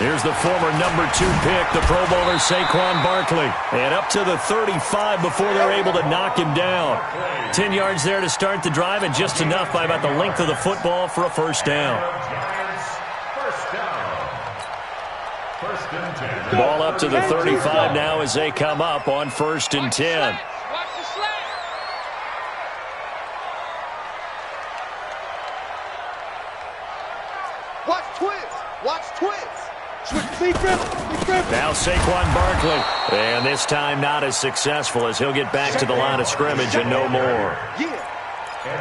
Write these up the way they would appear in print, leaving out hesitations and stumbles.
Here's the former number 2 pick, the Pro Bowler Saquon Barkley. And up to the 35 before they're able to knock him down. 10 yards there to start the drive, and just enough by about the length of the football for a first down. Ball up to the 35 now as they come up on 1st and 10. Watch twins. Watch twins. Now Saquon Barkley. And this time not as successful as he'll get back to the line of scrimmage and no more.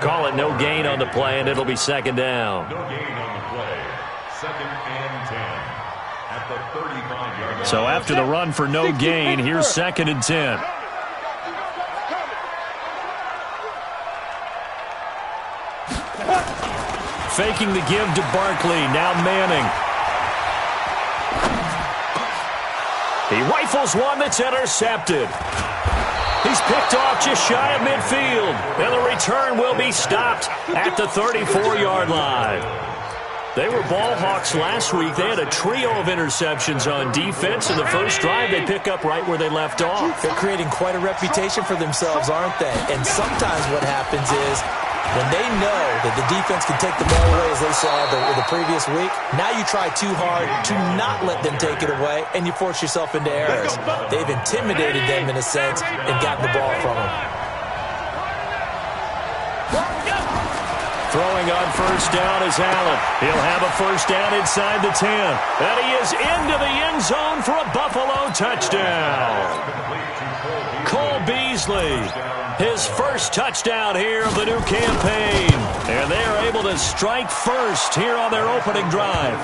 Call it no gain on the play, and it'll be 2nd down. No gain on the play. 2nd and 10 at the 35-yard line. So after the run for no gain, here's 2nd and 10. Faking the give to Barkley. Now Manning. He rifles one that's intercepted. He's picked off just shy of midfield. And the return will be stopped at the 34-yard line. They were ball hawks last week. They had a trio of interceptions on defense. In the first drive, they pick up right where they left off. They're creating quite a reputation for themselves, aren't they? And sometimes what happens is when they know that the defense can take the ball away, as they saw the previous week, now you try too hard to not let them take it away, and you force yourself into errors. They've intimidated them, in a sense, and gotten the ball from them. Throwing on 1st down is Allen. He'll have a 1st down inside the 10. And he is into the end zone for a Buffalo touchdown. Cole Beasley, his first touchdown here of the new campaign. And they are able to strike first here on their opening drive.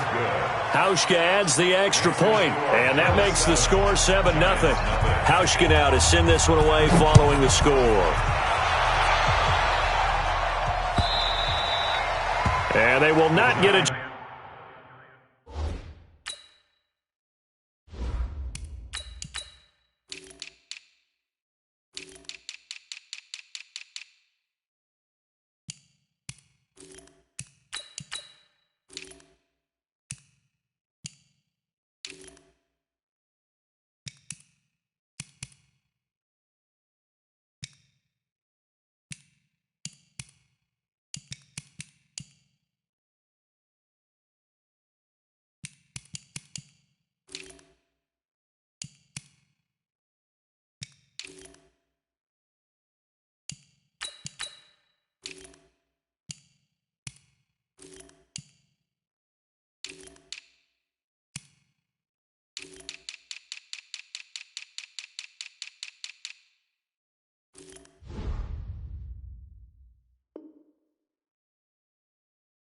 Hauschka adds the extra point, and that makes the score 7-0. Hauschka now to send this one away following the score. And they will not get a...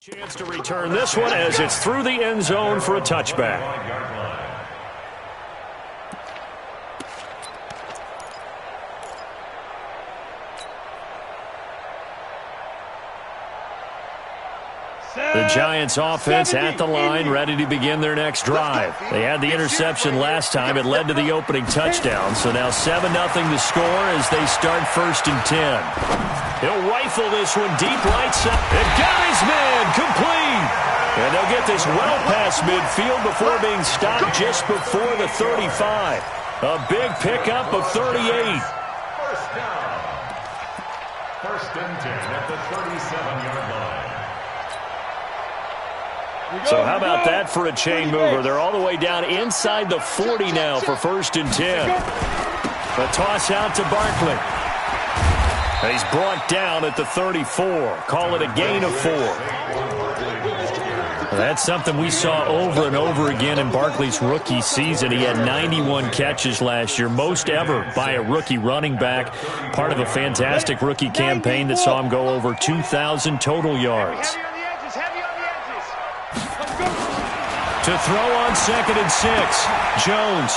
Chance to return this one as it's through the end zone for a touchback. The Giants offense at the line, ready to begin their next drive. They had the interception last time. It led to the opening touchdown. So now 7-0 the score as they start 1st and 10. He'll rifle this one deep right side. It got his man complete. And they'll get this well past midfield before being stopped just before the 35. A big pickup of 38. First down. 1st and 10 at the 37-yard line. So how about that for a chain mover? They're all the way down inside the 40 now for 1st and 10. A toss out to Barkley. He's brought down at the 34. Call it a gain of 4. That's something we saw over and over again in Barkley's rookie season. He had 91 catches last year, most ever by a rookie running back. Part of a fantastic rookie campaign that saw him go over 2,000 total yards. To throw on 2nd and 6, Jones.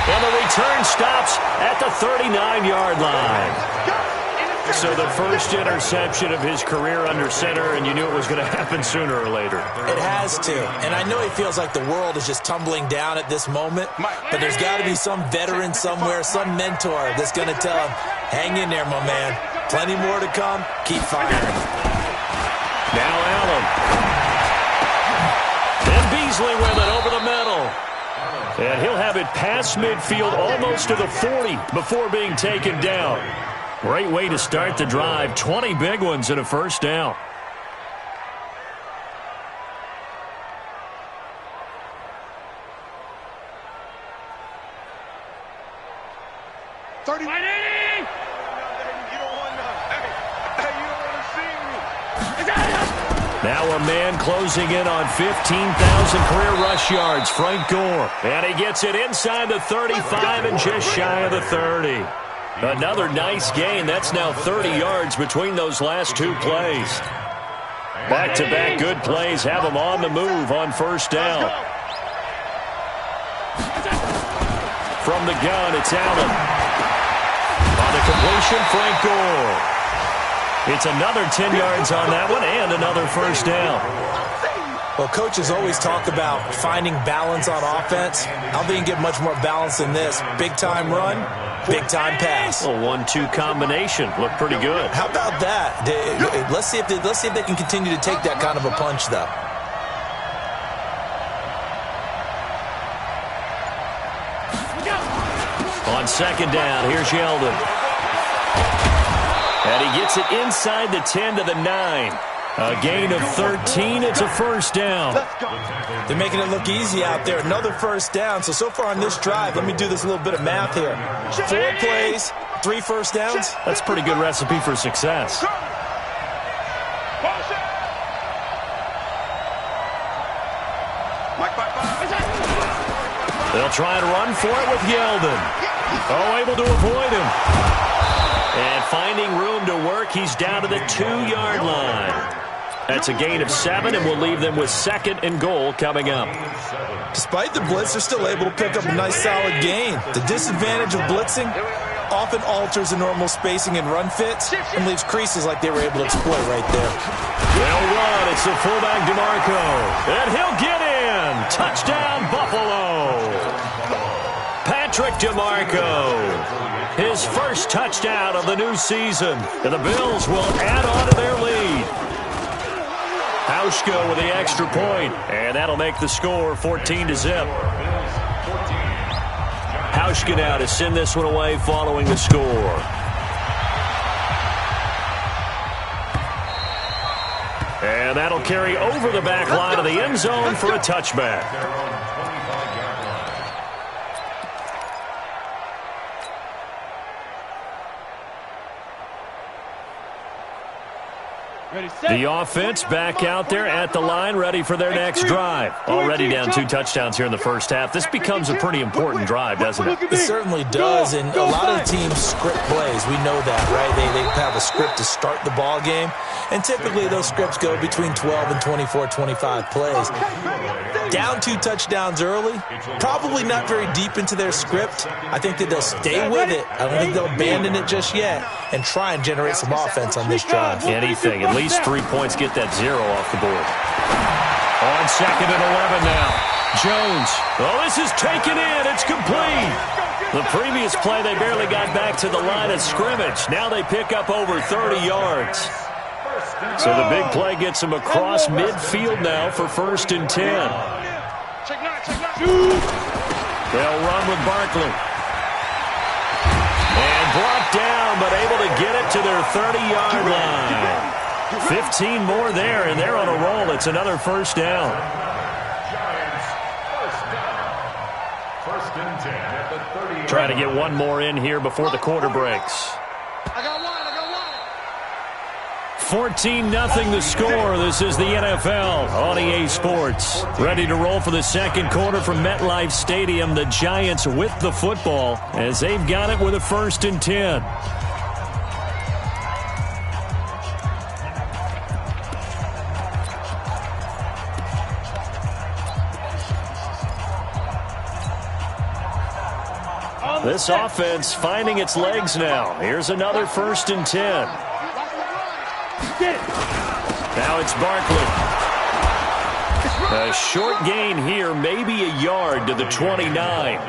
And the return stops at the 39-yard line. So the first interception of his career under center, and you knew it was going to happen sooner or later. It has to. And I know he feels like the world is just tumbling down at this moment, but there's got to be some veteran somewhere, some mentor that's going to tell him, hang in there, my man. Plenty more to come. Keep firing. Now Allen Beasley with it over the middle. And he'll have it past midfield almost to the 40 before being taken down. Great way to start the drive. 20 big ones and a first down. Now a man closing in on 15,000 career rush yards, Frank Gore. And he gets it inside the 35 and just shy of the 30. Another nice gain. That's now 30 yards between those last two plays. Back-to-back good plays have him on the move on first down. From the gun, it's Allen. On the completion, Frank Gore. It's another 10 yards on that one and another first down. Well, coaches always talk about finding balance on offense. I don't think you can get much more balance than this. Big-time run, big-time pass. A 1-2 combination. Looked pretty good. How about that? Let's see if they can continue to take that kind of a punch, though. On second down, here's Yeldon. And he gets it inside the 10 to the 9. A gain of 13. It's a first down. They're making it look easy out there. Another first down. So far on this drive, let me do this little bit of math here. 4 plays, 3 first downs. That's a pretty good recipe for success. They'll try and run for it with Yeldon. Oh, able to avoid him. And finding room to work, he's down to the 2-yard line. That's a gain of 7, and we'll leave them with 2nd and goal coming up. Despite the blitz, they're still able to pick up a nice, solid gain. The disadvantage of blitzing often alters the normal spacing and run fits and leaves creases like they were able to exploit right there. They'll run. It's the fullback, DeMarco. And he'll get in. Touchdown, Buffalo. Patrick DeMarco. His first touchdown of the new season. And the Bills will add on to their lead. Hauschka with the extra point, and that'll make the score 14-0. Hauschka now to send this one away following the score. And that'll carry over the back line of the end zone for a touchback. The offense back out there at the line, ready for their next drive. Already down 2 touchdowns here in the first half. This becomes a pretty important drive, doesn't it? It certainly does, and a lot of the teams script plays. We know that, right? They have a script to start the ball game, and typically those scripts go between 12 and 24, 25 plays. Down 2 touchdowns early, probably not very deep into their script. I think that they'll stay with it. I don't think they'll abandon it just yet and try and generate some offense on this drive. Anything. At least 3 points, get that 0 off the board. On 2nd and 11 now. Jones. Oh, this is taken in. It's complete. The previous play, they barely got back to the line of scrimmage. Now they pick up over 30 yards. So the big play gets them across midfield now for 1st and 10. They'll run with Barkley. And brought down, but able to get it to their 30-yard line. 15 more there, and they're on a roll. It's another first down. Trying to get one more in here before the quarter breaks. 14-0 the score. This is the NFL on EA Sports. Ready to roll for the second quarter from MetLife Stadium. The Giants with the football as they've got it with a 1st and 10. This offense finding its legs now. Here's another 1st and 10. Now it's Barkley. A short gain here, maybe a yard to the 29.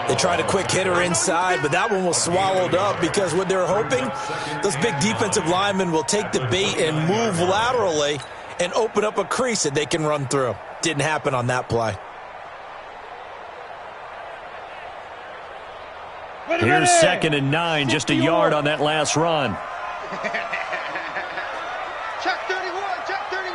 They tried a quick hitter inside, but that one was swallowed up because what they're hoping, those big defensive linemen will take the bait and move laterally and open up a crease that they can run through. Didn't happen on that play. Here's 2nd and 9, just a yard on that last run. Check 31, check 31.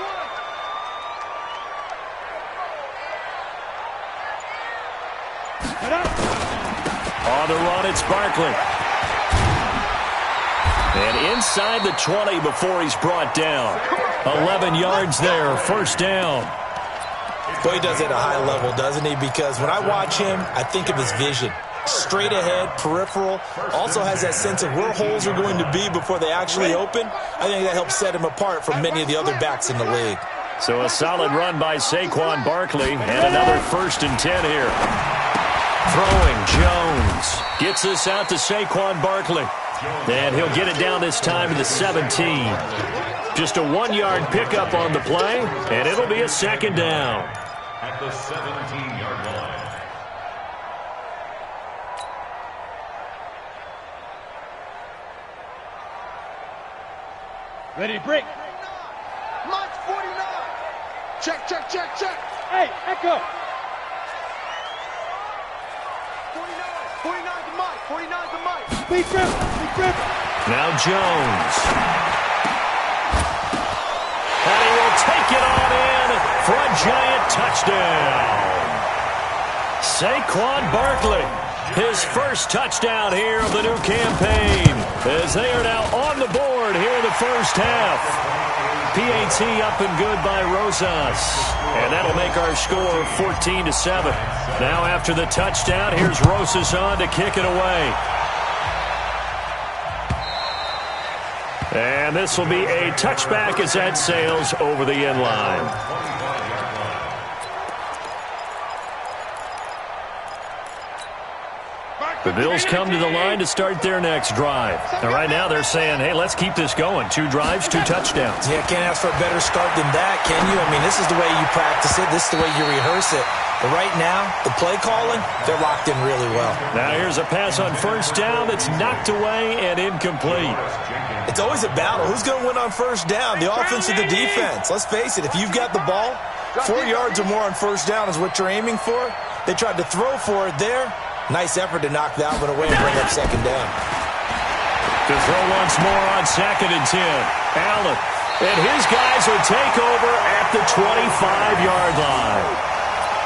On the run, it's Barkley. And inside the 20 before he's brought down. 11 yards there, first down. Boy, he does it at a high level, doesn't he? Because when I watch him, I think of his vision. Straight ahead, peripheral, also has that sense of where holes are going to be before they actually open. I think that helps set him apart from many of the other backs in the league. So a solid run by Saquon Barkley, and another 1st and 10 here. Throwing, Jones gets this out to Saquon Barkley. And he'll get it down this time to the 17. Just a 1-yard pickup on the play, and it'll be a 2nd down. At the 17-yard line. Ready to break. Mike's 49. Check, check, check, check. Hey, Echo. 49 to Mike, 49 to Mike. Speed dribble. Now Jones. And he will take it on in for a giant touchdown. Saquon Barkley, his first touchdown here of the new campaign, as they are now on the board here in the first half. PAT up and good by Rosas. And that'll make our score 14-7. Now after the touchdown, here's Rosas on to kick it away. And this will be a touchback as that sails over the end line. The Bills come to the line to start their next drive. And right now they're saying, hey, let's keep this going. 2 drives, 2 touchdowns. Yeah, can't ask for a better start than that, can you? I mean, this is the way you practice it. This is the way you rehearse it. But right now, the play calling, they're locked in really well. Now here's a pass on first down that's knocked away and incomplete. It's always a battle. Who's going to win on first down, the offense or the defense? Let's face it, if you've got the ball, 4 yards or more on first down is what you're aiming for. They tried to throw for it there. Nice effort to knock that one away and bring up 2nd down. To throw once more on 2nd and 10. Allen. And his guys will take over at the 25-yard line.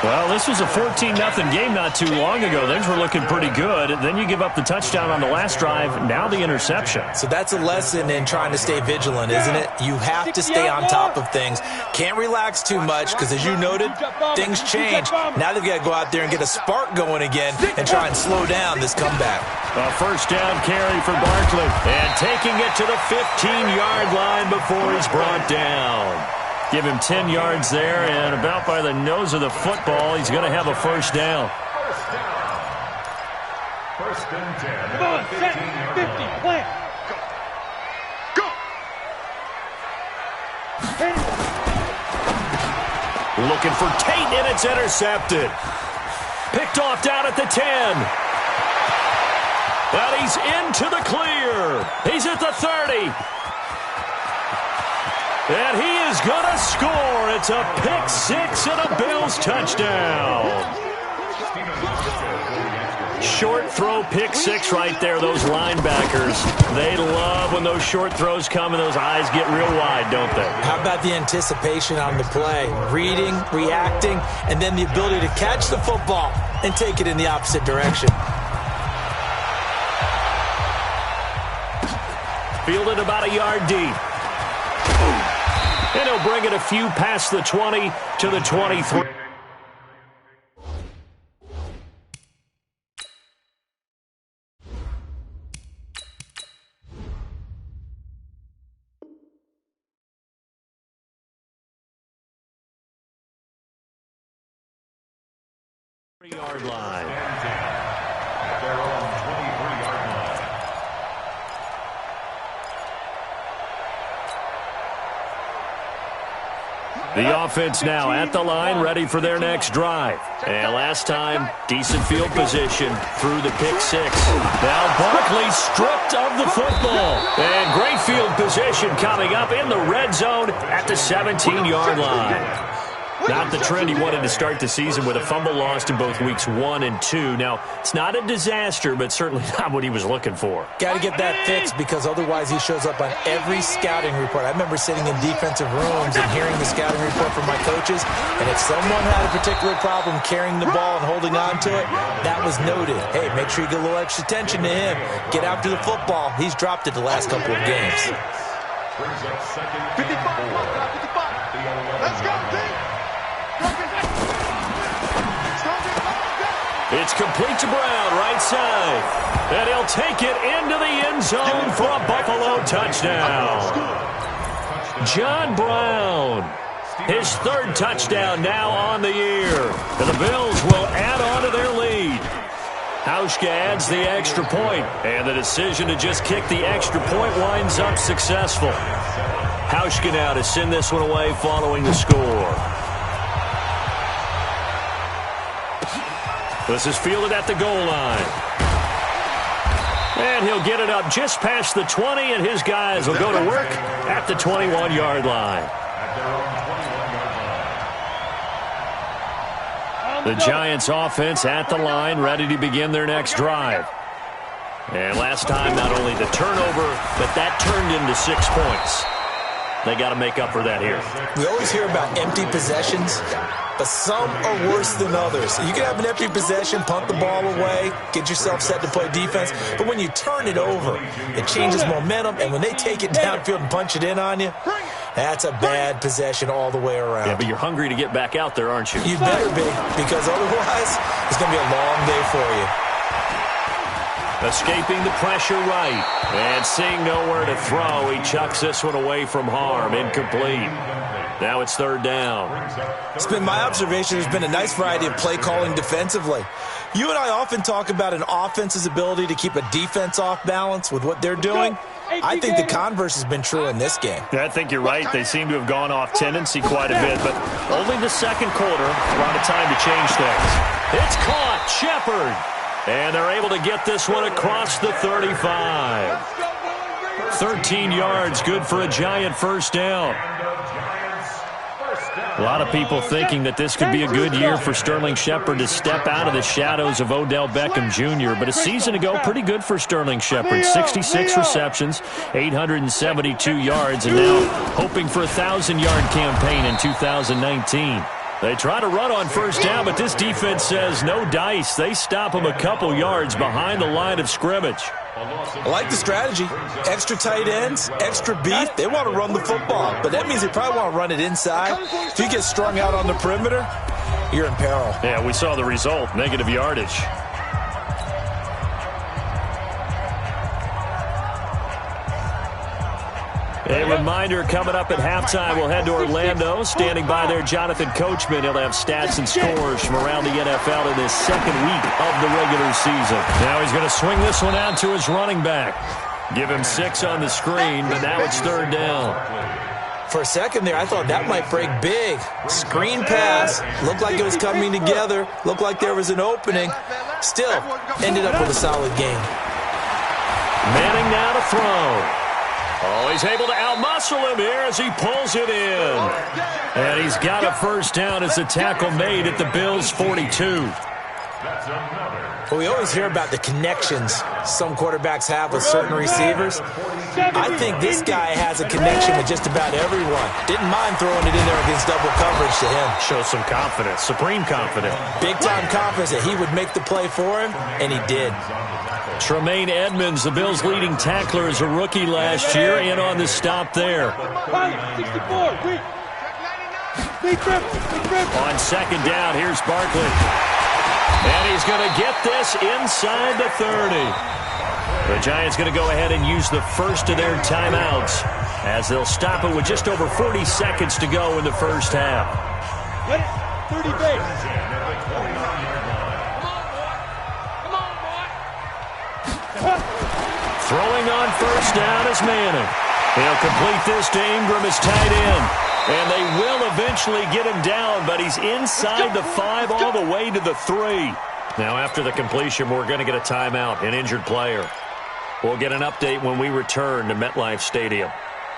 Well, this was a 14-0 game not too long ago. Things were looking pretty good. Then you give up the touchdown on the last drive. Now the interception. So that's a lesson in trying to stay vigilant, isn't it? You have to stay on top of things. Can't relax too much because, as you noted, things change. Now they've got to go out there and get a spark going again and try and slow down this comeback. A first down carry for Barkley. And taking it to the 15-yard line before he's brought down. Give him 10 yards there, and about by the nose of the football, he's going to have a first down. First and 10. Come on, set. 50, plant. Go. Looking for Tate, and it's intercepted. Picked off down at the 10. And he's into the clear. He's at the 30. And he is going to score. It's a pick 6 and a Bills touchdown. Short throw, pick 6 right there. Those linebackers, they love when those short throws come and those eyes get real wide, don't they? How about the anticipation on the play? Reading, reacting, and then the ability to catch the football and take it in the opposite direction. Fielded about a yard deep. And he'll bring it a few past the 20 to the 23. Yard line. Their own 23-yard line. The offense now at the line, ready for their next drive. And last time, decent field position through the pick six. Now Barkley stripped of the football. And great field position coming up in the red zone at the 17-yard line. Not the trend he wanted to start the season with a fumble lost in both weeks 1 and 2. Now, it's not a disaster, but certainly not what he was looking for. Got to get that fixed because otherwise he shows up on every scouting report. I remember sitting in defensive rooms and hearing the scouting report from my coaches, and if someone had a particular problem carrying the ball and holding on to it, that was noted. Hey, make sure you get a little extra attention to him. Get after the football. He's dropped it the last couple of games. 55. Let's go, team. It's complete to Brown, right side. And he'll take it into the end zone for a Buffalo touchdown. John Brown, his third touchdown now on the year. And the Bills will add on to their lead. Hauschka adds the extra point, and the decision to just kick the extra point winds up successful. Hauschka now to send this one away following the score. This is fielded at the goal line. And he'll get it up just past the 20, and his guys will go to work at the 21-yard line. The Giants offense at the line, ready to begin their next drive. And last time, not only the turnover, but that turned into 6 points. They got to make up for that here. We always hear about empty possessions, but some are worse than others. You can have an empty possession, punt the ball away, get yourself set to play defense, but when you turn it over, it changes momentum, and when they take it downfield and punch it in on you, that's a bad possession all the way around. Yeah, but you're hungry to get back out there, aren't you? You better be, because otherwise, it's going to be a long day for you. Escaping the pressure right. And seeing nowhere to throw, he chucks this one away from harm. Incomplete. Now it's third down. It's been my observation there's been a nice variety of play calling defensively. You and I often talk about an offense's ability to keep a defense off balance with what they're doing. I think the converse has been true in this game. Yeah, I think you're right. They seem to have gone off tendency quite a bit, but only the second quarter, a lot of time to change things. It's caught. Shepard. And they're able to get this one across the 35. 13 yards, good for a Giant first down. A lot of people thinking that this could be a good year for Sterling Shepard to step out of the shadows of Odell Beckham Jr., but a season ago, pretty good for Sterling Shepard. 66 receptions, 872 yards, and now hoping for a 1,000-yard campaign in 2019. They try to run on first down, but this defense says no dice. They stop them a couple yards behind the line of scrimmage. I like the strategy. Extra tight ends, extra beef. They want to run the football, but that means they probably want to run it inside. If you get strung out on the perimeter, you're in peril. Yeah, we saw the result, negative yardage. A reminder coming up at halftime, we'll head to Orlando. Standing by there, Jonathan Coachman. He'll have stats and scores from around the NFL in this second week of the regular season. Now he's going to swing this one out to his running back. Give him 6 on the screen, but now it's third down. For a second there, I thought that might break big. Screen pass. Looked like it was coming together. Looked like there was an opening. Still, ended up with a solid game. Manning now to throw. Oh, he's able to outmuscle him here as he pulls it in. And he's got a first down as the tackle made at the Bills' 42. Well, we always hear about the connections some quarterbacks have with certain receivers. I think this guy has a connection with just about everyone. Didn't mind throwing it in there against double coverage to him. Shows some confidence, supreme confidence. Big-time confidence that he would make the play for him, and he did. Tremaine Edmonds, the Bills' leading tackler, as a rookie last year, in on the stop there. 64, On second down, here's Barkley. And he's going to get this inside the 30. The Giants going to go ahead and use the first of their timeouts as they'll stop it with just over 40 seconds to go in the first half. 30 base. Throwing on first down is Manning. He'll complete this to Ingram as tight end. And they will eventually get him down, but he's inside the 5 all the way to the 3. Now, after the completion, we're going to get a timeout, an injured player. We'll get an update when we return to MetLife Stadium.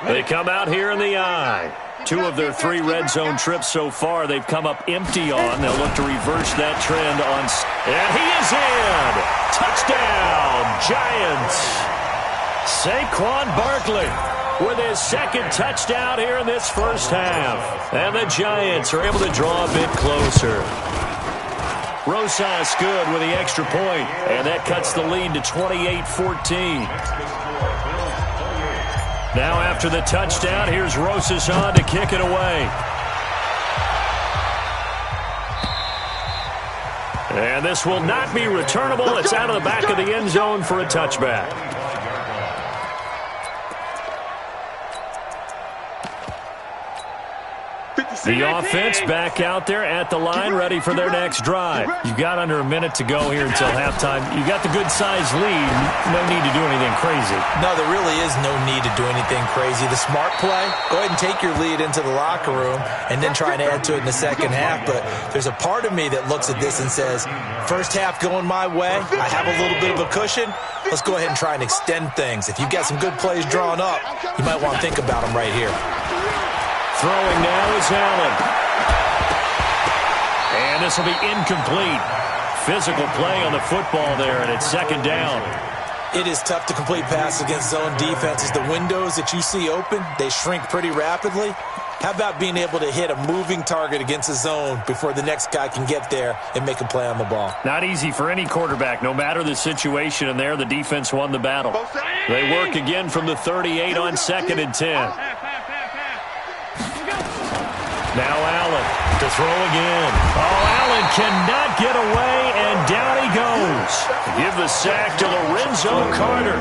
They come out here in the eye. 2 of their 3 red zone trips so far, they've come up empty on. They'll look to reverse that trend on. And he is in. Touchdown, Giants. Saquon Barkley with his second touchdown here in this first half. And the Giants are able to draw a bit closer. Rosas good with the extra point, and that cuts the lead to 28-14. Now after the touchdown, here's Rosas on to kick it away. And this will not be returnable. It's out of the back of the end zone for a touchback. The offense back out there at the line, ready for their next drive. You've got under a minute to go here until halftime. You've got the good-sized lead. No need to do anything crazy. No, there really is no need to do anything crazy. The smart play, go ahead and take your lead into the locker room and then try and add to it in the second half. But there's a part of me that looks at this and says, first half going my way, I have a little bit of a cushion. Let's go ahead and try and extend things. If you've got some good plays drawn up, you might want to think about them right here. Throwing now is Allen. And this will be incomplete. Physical play on the football there, and it's second down. It is tough to complete passes against zone defenses. The windows that you see open, they shrink pretty rapidly. How about being able to hit a moving target against a zone before the next guy can get there and make a play on the ball? Not easy for any quarterback, no matter the situation, and there the defense won the battle. They work again from the 38 on 2nd and 10. Now Allen to throw again. Oh, Allen cannot get away, and down he goes. Give the sack to Lorenzo Carter.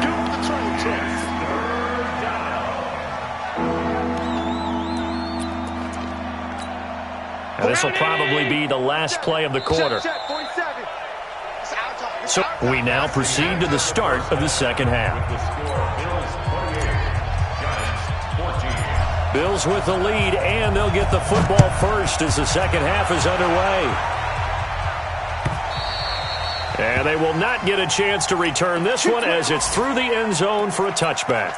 And this will probably be the last play of the quarter. So we now proceed to the start of the second half. Bills with the lead, and they'll get the football first as the second half is underway. And they will not get a chance to return this one as it's through the end zone for a touchback.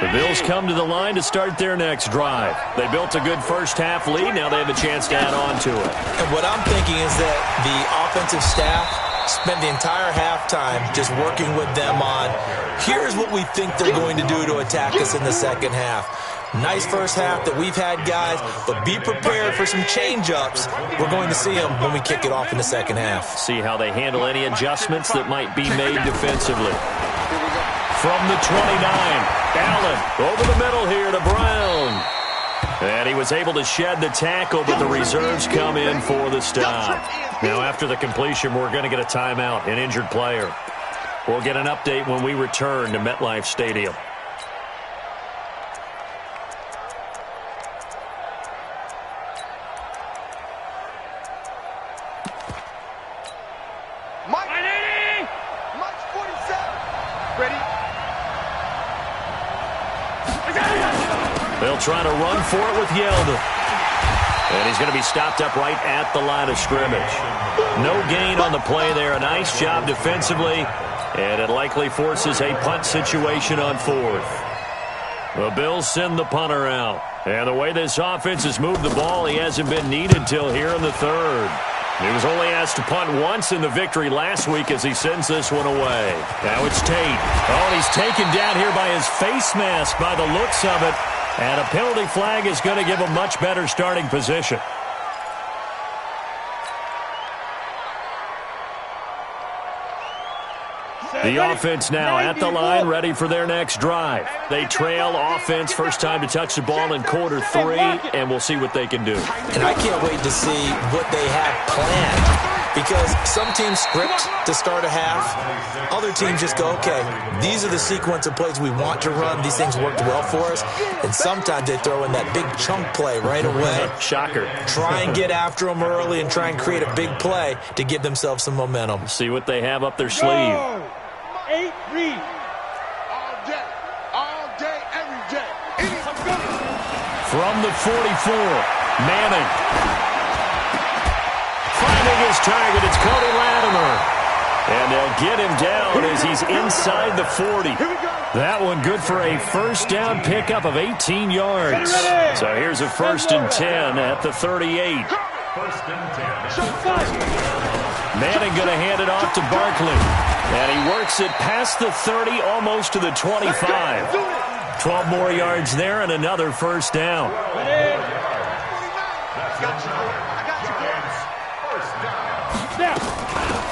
The Bills come to the line to start their next drive. They built a good first half lead. Now they have a chance to add on to it. And what I'm thinking is that the offensive staff spend the entire halftime just working with them on, here's what we think they're going to do to attack us in the second half. Nice first half that we've had, guys, but be prepared for some change-ups. We're going to see them when we kick it off in the second half. See how they handle any adjustments that might be made defensively. From the 29, Allen over the middle here to Brown. And he was able to shed the tackle, but the reserves come in for the stop. Now, after the completion, we're going to get a timeout, an injured player. We'll get an update when we return to MetLife Stadium. Mike 47. Ready? They'll try to run for it with Yeldon. And he's going to be stopped up right at the line of scrimmage. No gain on the play there. A nice job defensively. And it likely forces a punt situation on 4th. The Bills send the punter out. And the way this offense has moved the ball, he hasn't been needed till here in the 3rd. He was only asked to punt once in the victory last week as he sends this one away. Now it's Tate. Oh, and he's taken down here by his face mask by the looks of it. And a penalty flag is going to give a much better starting position. The offense now at the line, ready for their next drive. They trail offense, first time to touch the ball in quarter 3, and we'll see what they can do. And I can't wait to see what they have planned. Because some teams script to start a half. Other teams just go, okay, these are the sequence of plays we want to run. These things worked well for us. And sometimes they throw in that big chunk play right away. Shocker. Try and get after them early and try and create a big play to give themselves some momentum. See what they have up their sleeve. 8 read. day. All day, every day. From the 44, Manning. Finding his target, it's Cody Latimer. And they'll get him down as he's inside the 40. That one good for a first down pickup of 18 yards. So here's a 1st and 10 at the 38. Manning going to hand it off to Barkley. And he works it past the 30, almost to the 25. 12 more yards there and another first down.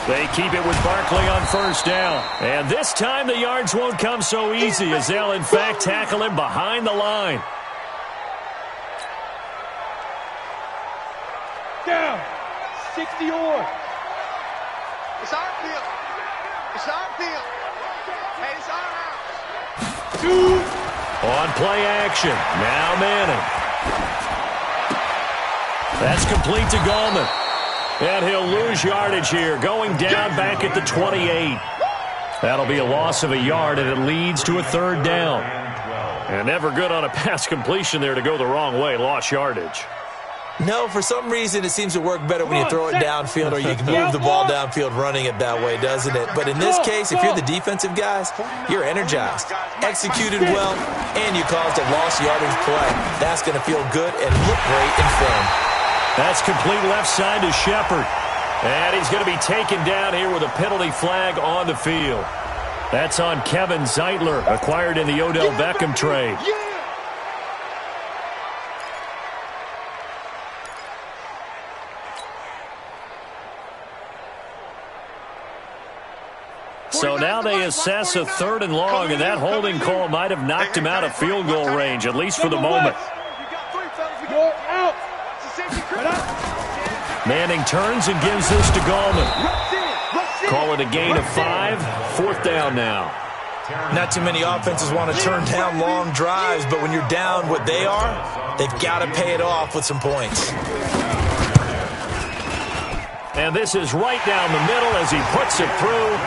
They keep it with Barkley on first down. And this time the yards won't come so easy as they'll, in fact, tackle him behind the line. Down. 60 or. It's our field. It's our field. Hey, it's our house. 2. On play action. Now Manning. That's complete to Gallman. And he'll lose yardage here, going down back at the 28. That'll be a loss of a yard, and it leads to a 3rd down. And never good on a pass completion there to go the wrong way. Lost yardage. No, for some reason it seems to work better when you throw it downfield or you can move the ball downfield running it that way, doesn't it? But in this case, if you're the defensive guys, you're energized, executed well, and you caused a lost yardage play. That's going to feel good and look great in film. That's complete left side to Shepard. And he's going to be taken down here with a penalty flag on the field. That's on Kevin Zeitler, acquired in the Odell Beckham trade. So now they assess a 3rd and long, and that holding call might have knocked him out of field goal range, at least for the moment. You're out. Manning turns and gives this to Gallman. Call it a gain of 5. 4th down now. Not too many offenses want to turn down long drives, but when you're down what they are, they've got to pay it off with some points. And this is right down the middle as he puts it through.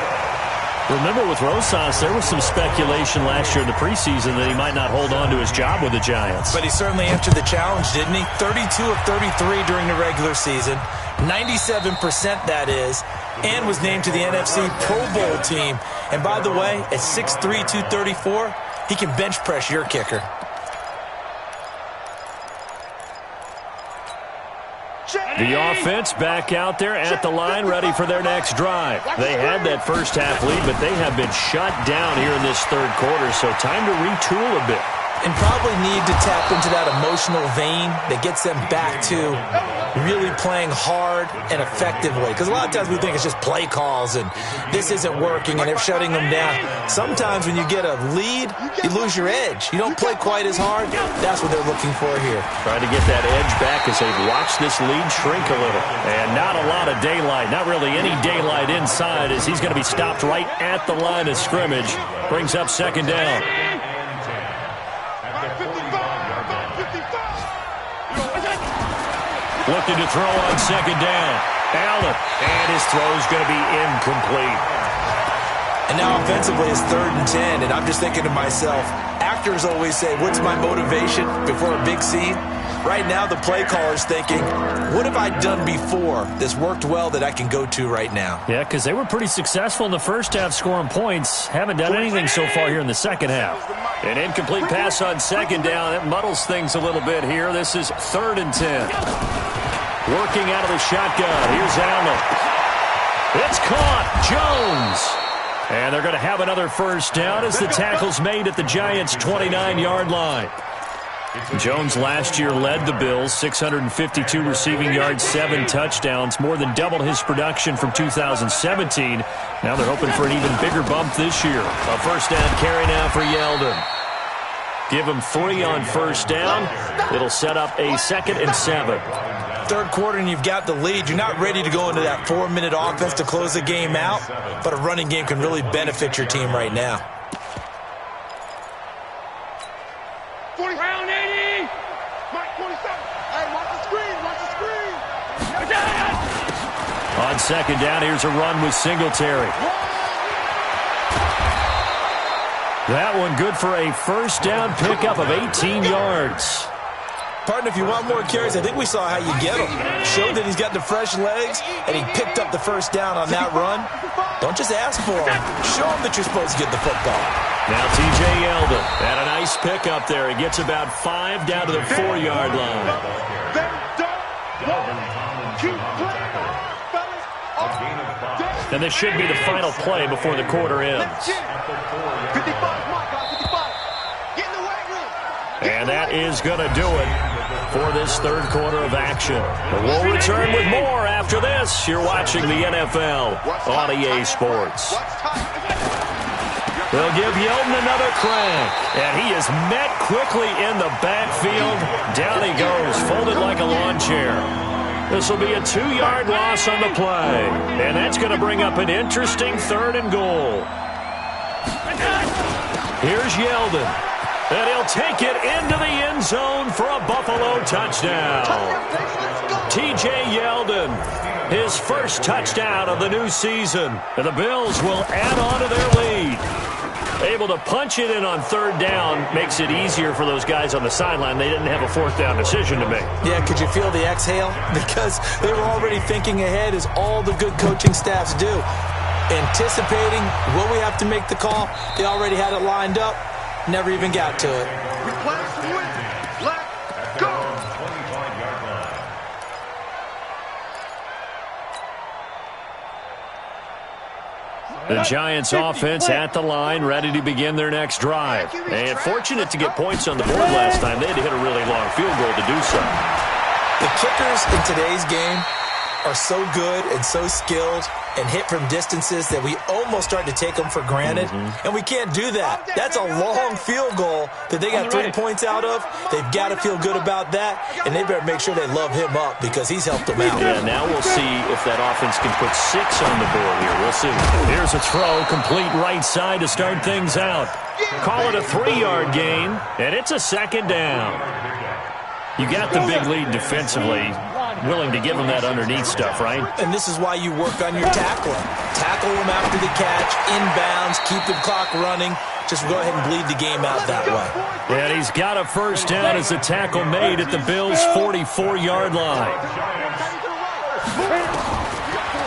Remember, with Rosas, there was some speculation last year in the preseason that he might not hold on to his job with the Giants. But he certainly answered the challenge, didn't he? 32 of 33 during the regular season, 97% that is, and was named to the NFC Pro Bowl team. And by the way, at 6'3", 234, he can bench press your kicker. The offense back out there at the line, ready for their next drive. They had that first half lead, but they have been shut down here in this 3rd quarter, so time to retool a bit. And probably need to tap into that emotional vein that gets them back to really playing hard and effectively. Because a lot of times we think it's just play calls and this isn't working and they're shutting them down. Sometimes when you get a lead, you lose your edge. You don't play quite as hard. That's what they're looking for here. Trying to get that edge back as they've watched this lead shrink a little. And not a lot of daylight, not really any daylight inside as he's going to be stopped right at the line of scrimmage. Brings up 2nd down. Looking to throw on 2nd down. Allen, and his throw's going to be incomplete. And now offensively it's 3rd and 10, and I'm just thinking to myself, actors always say, what's my motivation before a big scene? Right now the play caller's thinking, what have I done before that's worked well that I can go to right now? Yeah, because they were pretty successful in the first half scoring points. Haven't done anything so far here in the second half. An incomplete pass on 2nd down. That muddles things a little bit here. This is 3rd and 10. Working out of the shotgun. Here's Allen. It's caught. Jones. And they're going to have another first down as the tackle's made at the Giants' 29-yard line. Jones last year led the Bills, 652 receiving yards, 7 touchdowns, more than doubled his production from 2017. Now they're hoping for an even bigger bump this year. A first down carry now for Yeldon. Give him 3 on first down. It'll set up a 2nd and 7. 3rd quarter and you've got the lead. You're not ready to go into that 4-minute offense to close the game out, but a running game can really benefit your team right now. 40. Round 80. Mike 27. Hey, watch the screen. Watch the screen. On 2nd down, here's a run with Singletary. That one good for a first down pickup of 18 yards. Partner, if you want more carries, I think we saw how you get them. Showed that he's got the fresh legs, and he picked up the first down on that run. Don't just ask for him. Show him that you're supposed to get the football. Now T.J. Yeldon had a nice pickup there. He gets about 5 down to the 4-yard line. And this should be the final play before the quarter ends. And that is going to do it for this third quarter of action. But we'll return with more after this. You're watching the NFL on EA Sports. They'll give Yeldon another crack. And he is met quickly in the backfield. Down he goes, folded like a lawn chair. This will be a 2-yard loss on the play. And that's going to bring up an interesting 3rd and goal. Here's Yeldon. And he'll take it into the end zone for a Buffalo touchdown. T.J. Yeldon, his first touchdown of the new season. And the Bills will add on to their lead. Able to punch it in on 3rd down makes it easier for those guys on the sideline. They didn't have a 4th down decision to make. Yeah, could you feel the exhale? Because they were already thinking ahead, as all the good coaching staffs do. Anticipating, will we have to make the call? They already had it lined up. Never even got to it. Let's go. The Giants offense at the line, ready to begin their next drive. And fortunate to get points on the board last time. They had to hit a really long field goal to do so. The kickers in today's game are so good and so skilled and hit from distances that we almost start to take them for granted. And we can't do that. That's a long field goal that they got 3 points out of. They've got to feel good about that, and they better make sure they love him up because he's helped them out. Yeah, now we'll see if that offense can put 6 on the board here. We'll see. Here's a throw, complete right side to start things out. Call it a 3-yard gain, and it's a 2nd down. You got the big lead defensively. Willing to give them that underneath stuff, right? And this is why you work on your tackling. Tackle them after the catch, inbounds, keep the clock running. Just go ahead and bleed the game out that way. And he's got a first down as the tackle made at the Bills' 44-yard line.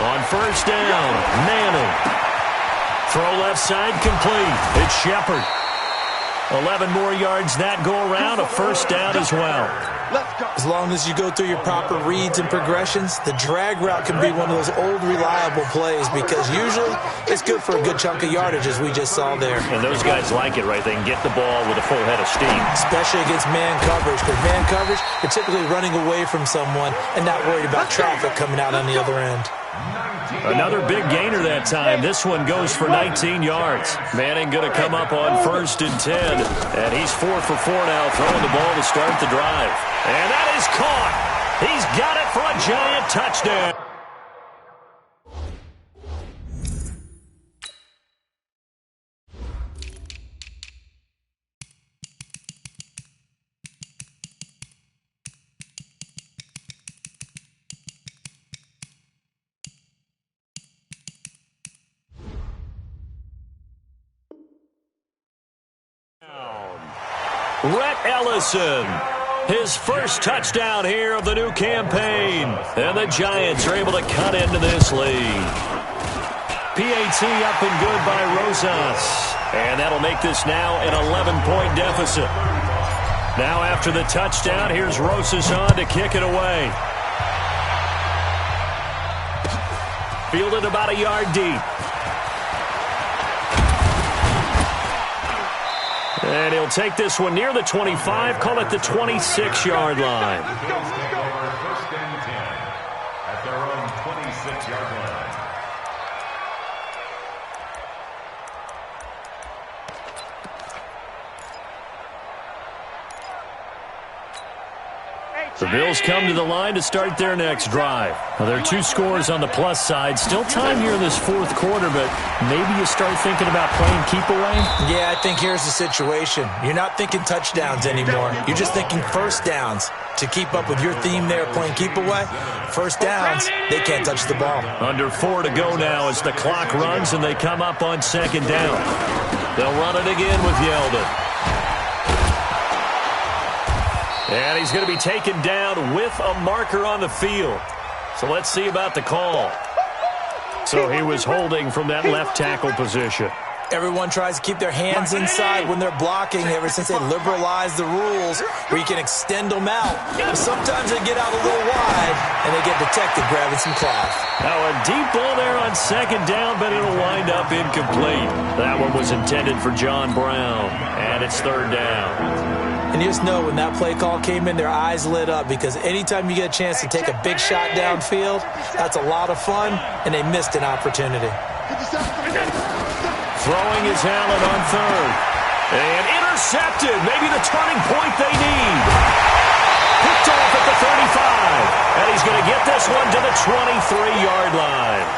On first down, Manning. Throw left side complete. It's Shepard. 11 more yards that go around, a first down as well. As long as you go through your proper reads and progressions, the drag route can be one of those old reliable plays because usually it's good for a good chunk of yardage, as we just saw there. And those guys like it, right? They can get the ball with a full head of steam. Especially against man coverage, because man coverage, you're typically running away from someone and not worried about traffic coming out on the other end. Another big gainer that time. This one goes for 19 yards. Manning going to come up on 1st and 10. And he's 4 for 4 now, throwing the ball to start the drive. And that is caught. He's got it for a Giant touchdown. Rhett Ellison, his first touchdown here of the new campaign. And the Giants are able to cut into this lead. PAT up and good by Rosas. And that'll make this now an 11-point deficit. Now after the touchdown, here's Rosas on to kick it away. Fielded about a yard deep. And he'll take this one near the 25, call it the 26-yard line. First and 10 at their own 26-yard line. The Bills come to the line to start their next drive. Well, there are 2 scores on the plus side. Still time here in this 4th quarter, but maybe you start thinking about playing keep away? Yeah, I think here's the situation. You're not thinking touchdowns anymore. You're just thinking first downs. To keep up with your theme there, playing keep away, first downs, they can't touch the ball. Under 4 to go now as the clock runs and they come up on 2nd down. They'll run it again with Yeldon. And he's going to be taken down with a marker on the field. So let's see about the call. So he was holding from that left tackle position. Everyone tries to keep their hands inside when they're blocking ever since they liberalized the rules where you can extend them out. But sometimes they get out a little wide and they get detected grabbing some cloth. Now a deep ball there on second down, but it'll wind up incomplete. That one was intended for John Brown, and it's third down. And you just know when that play call came in, their eyes lit up because anytime you get a chance to take a big shot downfield, that's a lot of fun, and they missed an opportunity. Throwing is Allen on third. And intercepted. Maybe the turning point they need. Picked off at the 35. And he's going to get this one to the 23-yard line.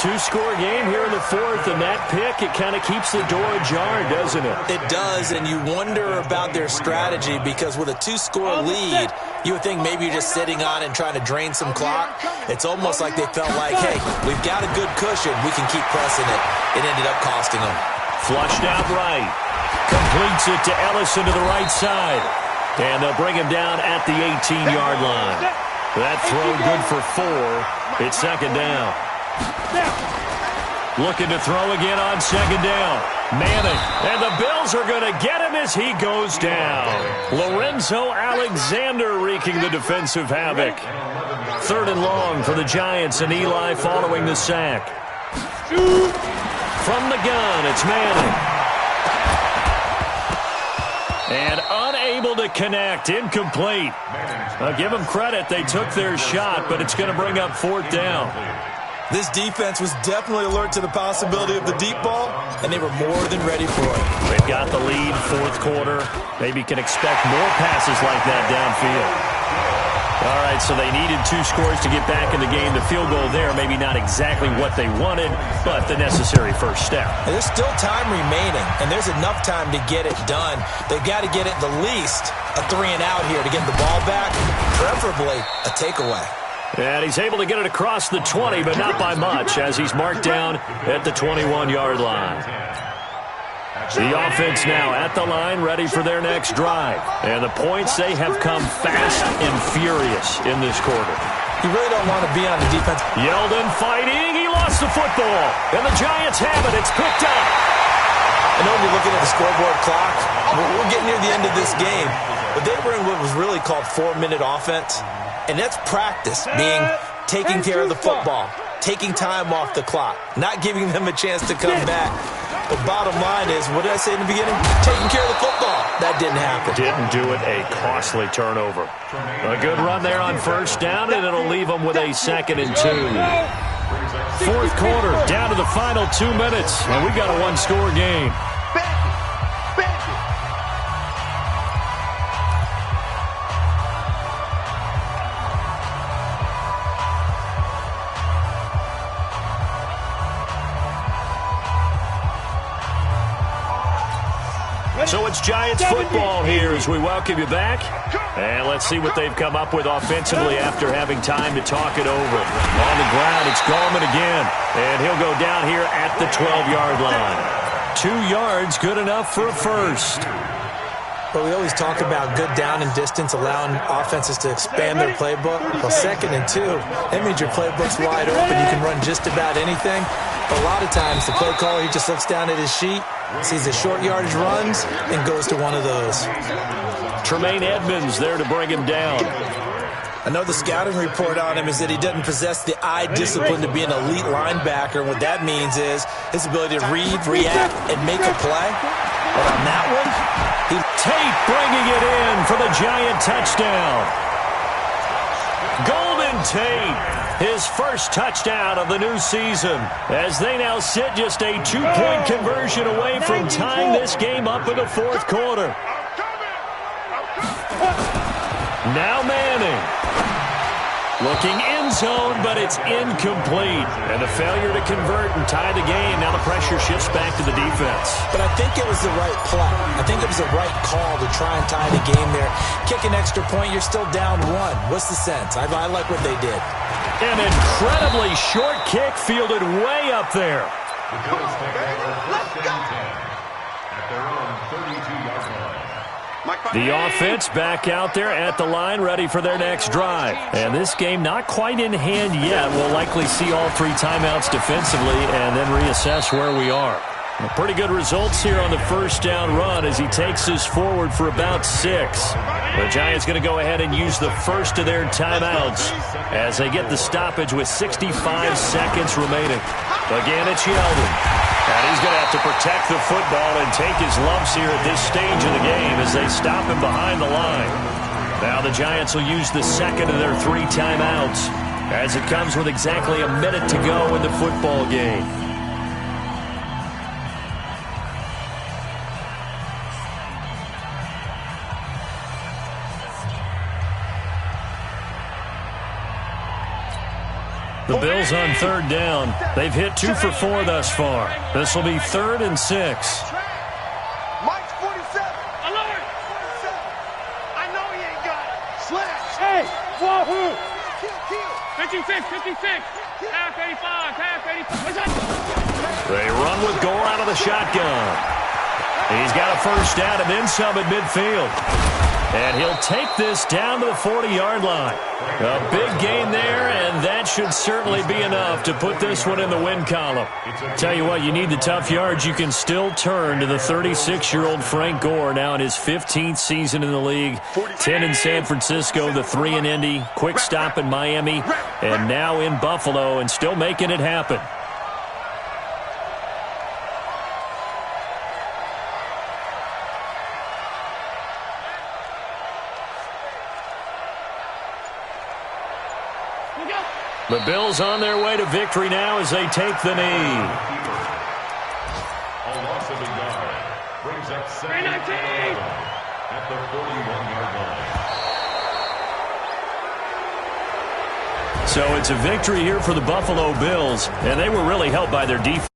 Two-score game here in the fourth, and that pick, it kind of keeps the door ajar, doesn't it? It does, and you wonder about their strategy because with a two-score lead, you would think maybe you're just sitting on and trying to drain some clock. It's almost like they felt like, hey, we've got a good cushion. We can keep pressing it. It ended up costing them. Flushed out right. Completes it to Ellison to the right side. And they'll bring him down at the 18-yard line. That throw good for 4. It's second down. Looking to throw again on second down. Manning. And the Bills are going to get him as he goes down. Lorenzo Alexander wreaking the defensive havoc. Third and long for the Giants, and Eli following the sack. From the gun, it's Manning. And unable to connect. Incomplete. I'll give them credit. They took their shot, but it's going to bring up fourth down. This defense was definitely alert to the possibility of the deep ball, and they were more than ready for it. They've got the lead, fourth quarter. Maybe can expect more passes like that downfield. All right, so they needed 2 scores to get back in the game. The field goal there, maybe not exactly what they wanted, but the necessary first step. And there's still time remaining, and there's enough time to get it done. They've got to get it the least a 3-and-out here to get the ball back, preferably a takeaway. And he's able to get it across the 20, but not by much, as he's marked down at the 21-yard line. The offense now at the line, ready for their next drive. And the points, they have come fast and furious in this quarter. You really don't want to be on the defense. Yeldon fighting. He lost the football. And the Giants have it. It's picked up. I know you're looking at the scoreboard clock. We're getting near the end of this game. But they were in what was really called 4-minute offense. And that's practice, being taking care of the football, taking time off the clock, not giving them a chance to come back. The bottom line is, what did I say in the beginning? Taking care of the football. That didn't happen. Didn't do it. A costly turnover. A good run there on first down, and it'll leave them with a 2nd and 2. Fourth quarter, down to the final 2 minutes, and we got a 1-score game. So it's Giants football here as we welcome you back. And let's see what they've come up with offensively after having time to talk it over. On the ground, it's Gallman again. And he'll go down here at the 12-yard line. 2 yards, good enough for a first. Well, we always talk about good down and distance, allowing offenses to expand their playbook. Well, 2nd and 2, that means your playbook's wide open. You can run just about anything. But a lot of times, the play caller, he just looks down at his sheet, sees the short yardage runs, and goes to one of those. Tremaine Edmonds there to bring him down. I know the scouting report on him is that he doesn't possess the eye discipline to be an elite linebacker. What that means is his ability to read, react, and make a play. But on that one, Tate bringing it in for the Giant touchdown. Golden Tate, his first touchdown of the new season, as they now sit just a 2-point conversion away from tying this game up in the fourth quarter. Now Manning. Looking end zone, but it's incomplete. And a failure to convert and tie the game. Now the pressure shifts back to the defense. But I think it was the right play. I think it was the right call to try and tie the game there. Kick an extra point, you're still down 1. What's the sense? I like what they did. An incredibly short kick fielded way up there. The Bills take over first and 10 at their own 32-yard line. The offense back out there at the line, ready for their next drive. And this game not quite in hand yet. We'll likely see all 3 timeouts defensively and then reassess where we are. Pretty good results here on the first down run as he takes us forward for about 6. The Giants going to go ahead and use the first of their timeouts as they get the stoppage with 65 seconds remaining. Again, it's Yeldon. And he's going to have to protect the football and take his lumps here at this stage of the game as they stop him behind the line. Now the Giants will use the second of their 3 timeouts as it comes with exactly a minute to go in the football game. The Bills on 3rd down. They've hit 2 for 4 thus far. This will be 3rd and 6. Mike's 47. Alert! 47. I know he ain't got it. Slash. Hey, wahoo! Kill. 56. Half 85. Half 85. What's that? They run with Gore out of the shotgun. He's got a first down and then some at midfield. And he'll take this down to the 40-yard line. A big gain there, and that should certainly be enough to put this one in the win column. Tell you what, you need the tough yards. You can still turn to the 36-year-old Frank Gore, now in his 15th season in the league. 10 in San Francisco, the 3 in Indy, quick stop in Miami, and now in Buffalo, and still making it happen. The Bills on their way to victory now as they take the knee. A loss of a yard brings up 2nd and 11 at the 41-yard line. So it's a victory here for the Buffalo Bills, and they were really helped by their defense.